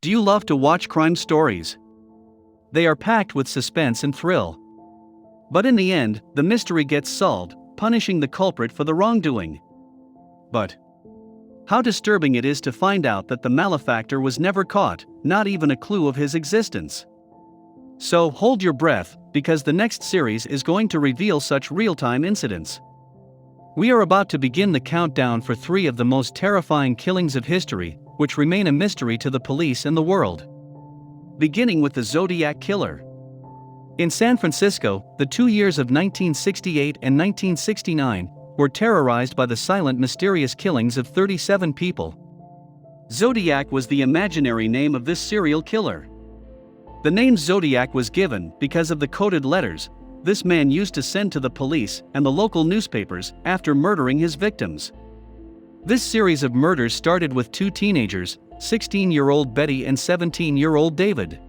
Do you love to watch crime stories? They are packed with suspense and thrill. But in the end, the mystery gets solved, punishing the culprit for the wrongdoing. But how disturbing it is to find out that the malefactor was never caught, not even a clue of his existence. So hold your breath, because the next series is going to reveal such real-time incidents. We are about to begin the countdown for 3 of the most terrifying killings of history, which remain a mystery to the police and the world. Beginning with the Zodiac Killer. In San Francisco, the 2 years of 1968 and 1969 were terrorized by the silent, mysterious killings of 37 people. Zodiac was the imaginary name of this serial killer. The name Zodiac was given because of the coded letters this man used to send to the police and the local newspapers after murdering his victims. This series of murders started with 2 teenagers, 16-year-old Betty and 17-year-old David.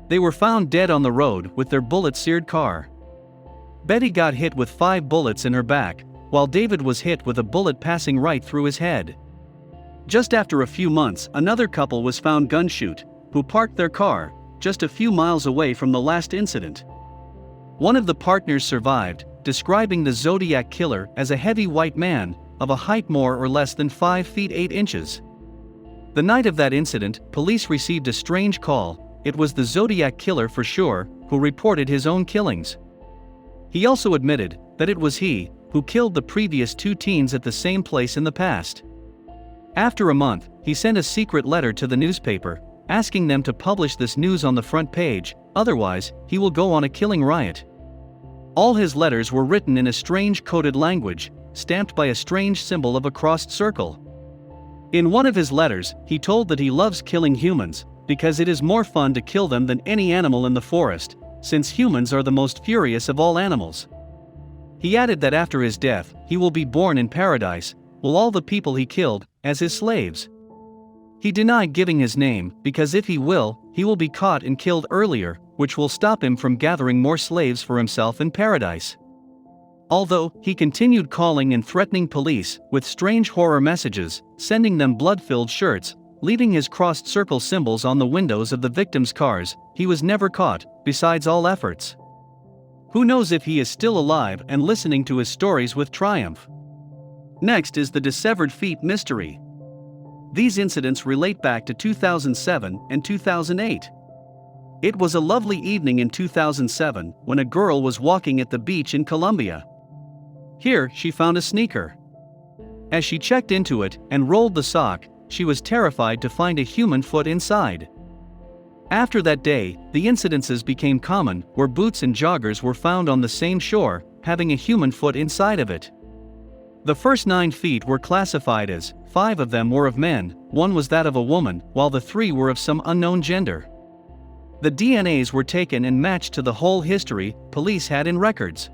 They were found dead on the road with their bullet-seared car. Betty got hit with 5 bullets in her back, while David was hit with a bullet passing right through his head. Just after a few months, another couple was found gunshot, who parked their car just a few miles away from the last incident. One of the partners survived, describing the Zodiac Killer as a heavy white man, of a height more or less than 5 feet 8 inches. The night of that incident, police received a strange call. It was the Zodiac Killer for sure, who reported his own killings. He also admitted that it was he who killed the previous 2 teens at the same place in the past. After a month, he sent a secret letter to the newspaper, asking them to publish this news on the front page, otherwise, he will go on a killing riot. All his letters were written in a strange coded language, stamped by a strange symbol of a crossed circle. In one of his letters, he told that he loves killing humans, because it is more fun to kill them than any animal in the forest, since humans are the most furious of all animals. He added that after his death, he will be born in paradise, with all the people he killed, as his slaves. He denied giving his name, because if he will be caught and killed earlier, which will stop him from gathering more slaves for himself in paradise. Although, he continued calling and threatening police with strange horror messages, sending them blood-filled shirts, leaving his crossed circle symbols on the windows of the victims' cars, he was never caught, besides all efforts. Who knows if he is still alive and listening to his stories with triumph. Next is the dissevered feet mystery. These incidents relate back to 2007 and 2008. It was a lovely evening in 2007 when a girl was walking at the beach in Colombia. Here, she found a sneaker. As she checked into it and rolled the sock, she was terrified to find a human foot inside. After that day, the incidences became common, where boots and joggers were found on the same shore, having a human foot inside of it. The first 9 feet were classified as 5 of them were of men, 1 was that of a woman, while the 3 were of some unknown gender. The DNAs were taken and matched to the whole history police had in records.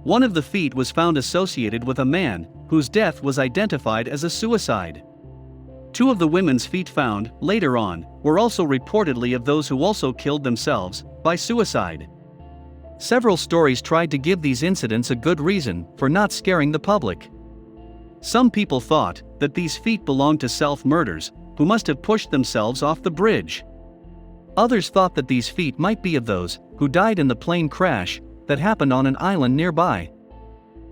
One of the feet was found associated with a man, whose death was identified as a suicide. 2 of the women's feet found, later on, were also reportedly of those who also killed themselves, by suicide. Several stories tried to give these incidents a good reason for not scaring the public. Some people thought that these feet belonged to self-murders, who must have pushed themselves off the bridge. Others thought that these feet might be of those who died in the plane crash that happened on an island nearby.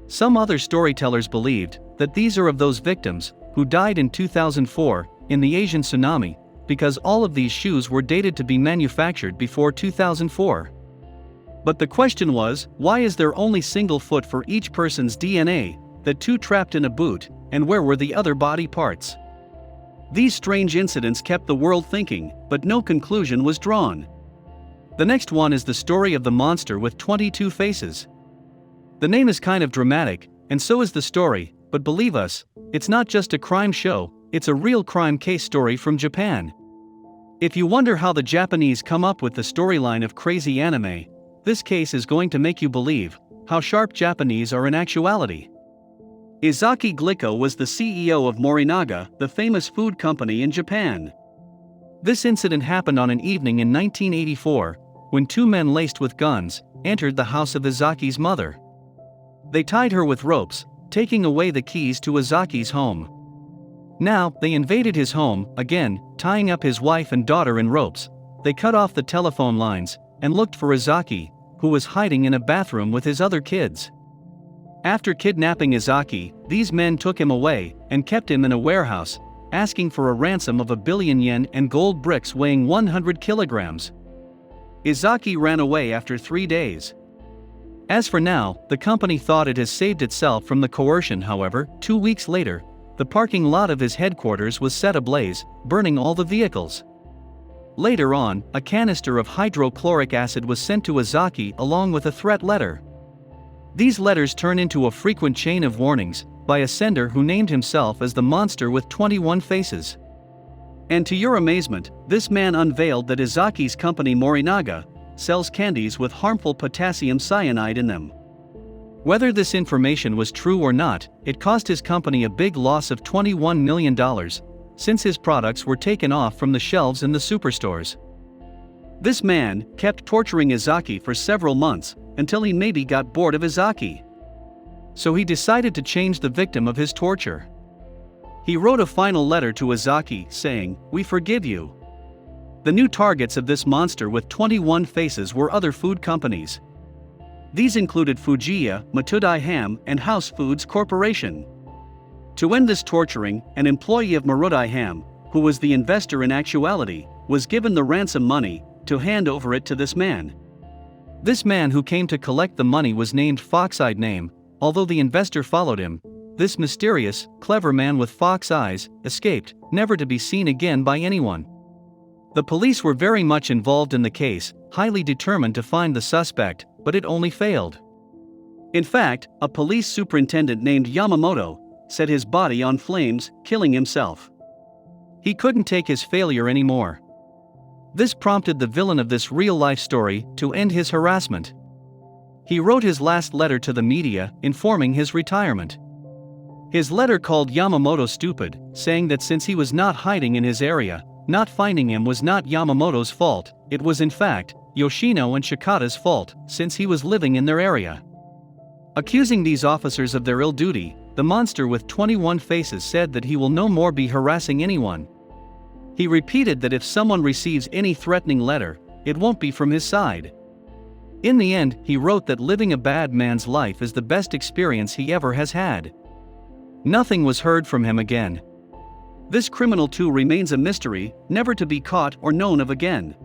Some other storytellers believed that these are of those victims who died in 2004 in the Asian tsunami, because all of these shoes were dated to be manufactured before 2004. But the question was, why is there only single foot for each person's DNA, the 2 trapped in a boot, and where were the other body parts? These strange incidents kept the world thinking, but no conclusion was drawn. The next one is the story of the monster with 22 faces. The name is kind of dramatic, and so is the story, but believe us, it's not just a crime show, it's a real crime case story from Japan. If you wonder how the Japanese come up with the storyline of crazy anime, this case is going to make you believe how sharp Japanese are in actuality. Izaki Glico was the CEO of Morinaga, the famous food company in Japan. This incident happened on an evening in 1984, when 2 men laced with guns entered the house of Izaki's mother. They tied her with ropes, taking away the keys to Izaki's home. Now, they invaded his home, again, tying up his wife and daughter in ropes. They cut off the telephone lines and looked for Izaki, who was hiding in a bathroom with his other kids. After kidnapping Izaki, these men took him away and kept him in a warehouse, asking for a ransom of 1 billion yen and gold bricks weighing 100 kilograms. Izaki ran away after 3 days. As for now, the company thought it has saved itself from the coercion. However, 2 weeks later, the parking lot of his headquarters was set ablaze, burning all the vehicles. Later on, a canister of hydrochloric acid was sent to Izaki along with a threat letter. These letters turn into a frequent chain of warnings by a sender who named himself as the monster with 21 faces. And to your amazement, this man unveiled that Izaki's company Morinaga sells candies with harmful potassium cyanide in them. Whether this information was true or not, it cost his company a big loss of $21 million, since his products were taken off from the shelves in the superstores. This man kept torturing Izaki for several months, until he maybe got bored of Izaki. So he decided to change the victim of his torture. He wrote a final letter to Izaki saying, "We forgive you." The new targets of this monster with 21 faces were other food companies. These included Fujiya, Matudai Ham, and House Foods Corporation. To end this torturing, an employee of Marudai Ham, who was the investor in actuality, was given the ransom money to hand over it to this man. This man who came to collect the money was named Fox-Eyed Name. Although the investor followed him, this mysterious, clever man with fox eyes escaped, never to be seen again by anyone. The police were very much involved in the case, highly determined to find the suspect, but it only failed. In fact, a police superintendent named Yamamoto set his body on flames, killing himself. He couldn't take his failure anymore. This prompted the villain of this real-life story to end his harassment. He wrote his last letter to the media, informing his retirement. His letter called Yamamoto stupid, saying that since he was not hiding in his area, not finding him was not Yamamoto's fault, it was in fact Yoshino and Shikata's fault, since he was living in their area. Accusing these officers of their ill duty, the monster with 21 faces said that he will no more be harassing anyone. He repeated that if someone receives any threatening letter, it won't be from his side. In the end, he wrote that living a bad man's life is the best experience he ever has had. Nothing was heard from him again. This criminal too remains a mystery, never to be caught or known of again.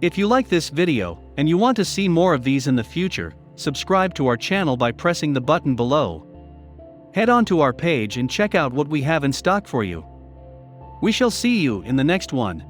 If you like this video, and you want to see more of these in the future, subscribe to our channel by pressing the button below. Head on to our page and check out what we have in stock for you. We shall see you in the next one.